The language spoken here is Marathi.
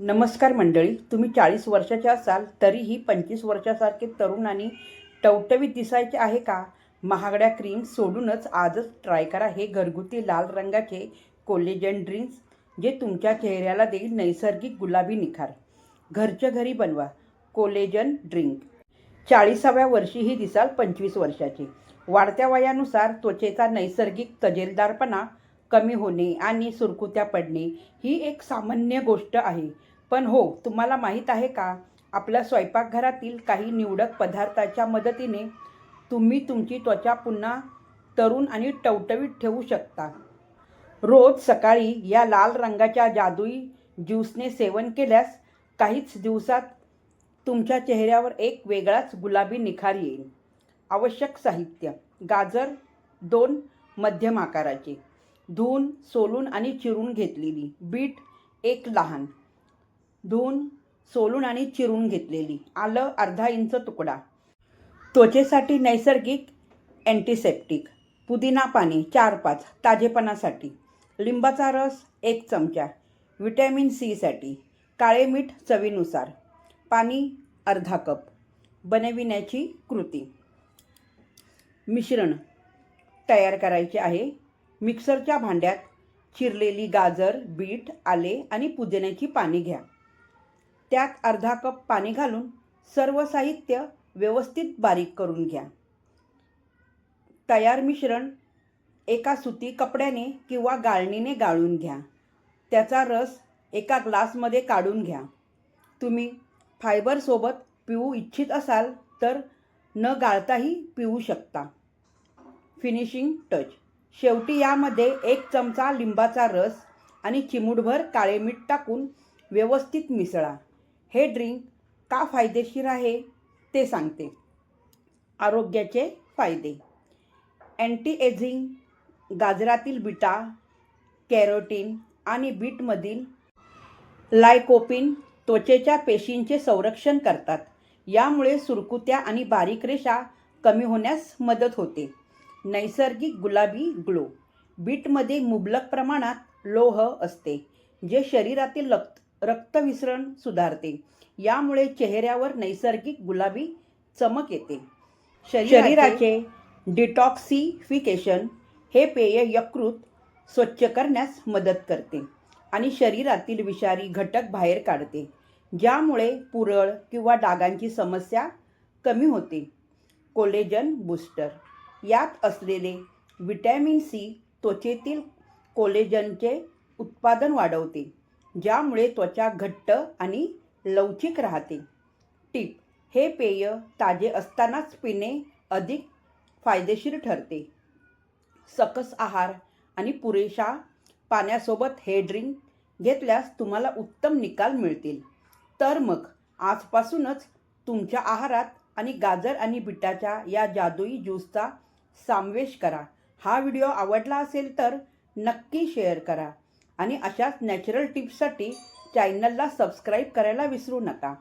नमस्कार मंडळी, तुम्ही 40 वर्षाचे असाल तरीही 25 वर्षासारखे तरुण आणि टवटवीत दिसायचे आहे का? महागड्या क्रीम सोडूनच आजच ट्राय करा हे घरगुती लाल रंगाचे कोलेजन ड्रिंक्स, जे तुमच्या चेहऱ्याला देईल नैसर्गिक गुलाबी निखार. घरच्या घरी बनवा कोलेजन ड्रिंक. 40व्या वर्षीही दिसाल 25 वर्षाचे. वाढत्या वयानुसार त्वचेचा नैसर्गिक तजेलदारपणा कमी होणे आणि सुरकुत्या पडणे ही एक सामान्य गोष्ट आहे. पण हो, तुम्हाला माहीत आहे का, आपल्या स्वयंपाकघरातील काही निवडक पदार्थाच्या मदतीने तुम्ही तुमची त्वचा पुन्हा तरुण आणि टवटवीत ठेवू शकता. रोज सकाळी या लाल रंगाच्या जादुई ज्यूसने सेवन केल्यास काहीच दिवसात तुमच्या चेहऱ्यावर एक वेगळाच गुलाबी निखार येईल. आवश्यक साहित्य: गाजर 2 मध्यम आकाराचे, धुवून सोलून आणि चिरून घेतलेली. बीट 1 लहान, धुवून सोलून आणि चिरून घेतलेली. आलं अर्धा इंच तुकडा. त्वचेसाठी नैसर्गिक अँटीसेप्टिक: पुदिना पाणी 4-5 ताजेपणासाठी, लिंबाचा रस 1 चमचा, व्हिटॅमिन सी साठी, काळे मीठ चवीनुसार, पाणी अर्धा कप. बनविण्याची कृती: मिश्रण तयार करायचे आहे. मिक्सरच्या भांड्यात चिरलेली गाजर, बीट, आले आणि पुदिन्याची पाने घ्या. त्यात अर्धा कप पाणी घालून सर्व साहित्य व्यवस्थित बारीक करून घ्या. तयार मिश्रण एका सुती कपड्याने किंवा गाळणीने गाळून घ्या. त्याचा रस एका ग्लासमध्ये काढून घ्या. तुम्ही फायबरसोबत पिऊ इच्छित असाल तर न गाळताही पिऊ शकता. फिनिशिंग टच: शेवटी यामध्ये 1 चमचा लिंबाचा रस आणि चिमूटभर काळे मीठ टाकून व्यवस्थित मिसळा. हे ड्रिंक का फायदेशीर आहे ते सांगते. आरोग्याचे फायदे: अँटी एजिंग: गाजरातील बीटा कॅरोटीन आणि बीटमधील लायकोपीन त्वचेच्या पेशींचे संरक्षण करतात. यामुळे सुरकुत्या आणि बारीक रेषा कमी होण्यास मदत होते. नैसर्गिक गुलाबी ग्लो: बीटमध्ये मुबलक प्रमाणात लोह असते, जे शरीरातील रक्तविसरण सुधारते. यामुळे चेहऱ्यावर नैसर्गिक गुलाबी चमक येते. शरीराचे डिटॉक्सिफिकेशन: हे पेय यकृत स्वच्छ करण्यास मदत करते आणि शरीरातील विषारी घटक बाहेर काढते, ज्यामुळे पुरळ किंवा डागांची समस्या कमी होते. कोलेजन बूस्टर: यात असलेले व्हिटॅमिन सी त्वचेतील कोलेजनचे उत्पादन वाढवते, ज्यामुळे त्वचा घट्ट आणि लवचिक राहते. टिप: हे पेय ताजे असतानाच पिणे अधिक फायदेशीर ठरते. सकस आहार आणि पुरेशा पाण्यासोबत हे ड्रिंक घेतल्यास तुम्हाला उत्तम निकाल मिळतील. तर मग आजपासूनच तुमच्या आहारात आणि गाजर आणि बीटाच्या या जादुई ज्यूसचा समावेश करा. हा व्हिडिओ आवडला असेल तर नक्की शेअर करा आणि अशाच नॅचरल टिप्ससाठी चॅनलला सबस्क्राईब करायला विसरू नका.